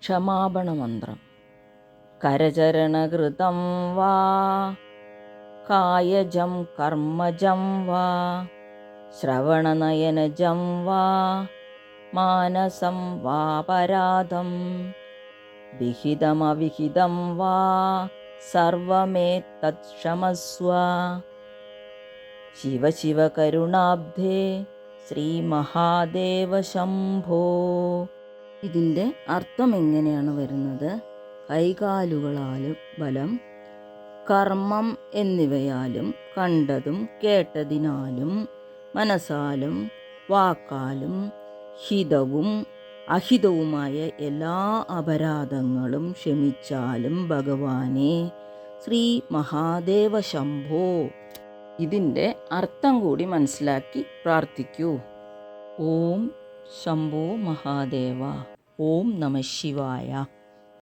ക്ഷമാപണമന്ത്രം. കരചരണകൃതം വാ കായജം കർമ്മജം വാ ശ്രവണനയനജം വാ മാനസം വാപരാധം വിഹിതമവിഹിതം വാ സർവമേതത് ക്ഷമസ്വ. ശിവ ശിവ കരുണാബ്ധേ ശ്രീ മഹാദേവ ശംഭോ. ഇതിൻ്റെ അർത്ഥം എങ്ങനെയാണ് വരുന്നത്? കൈകാലുകളാലും ബലം, കർമ്മം എന്നിവയാലും, കണ്ടതും കേട്ടതിനാലും, മനസ്സാലും വാക്കാലും ഹിതവും അഹിതവുമായ എല്ലാ അപരാധങ്ങളും ക്ഷമിച്ചാലും ഭഗവാനെ ശ്രീ മഹാദേവ ശംഭോ. ഇതിൻ്റെ അർത്ഥം കൂടി മനസ്സിലാക്കി പ്രാർത്ഥിക്കൂ. ഓം ശംഭോ മഹാദേവ. ഓം നമഃ ശിവായ.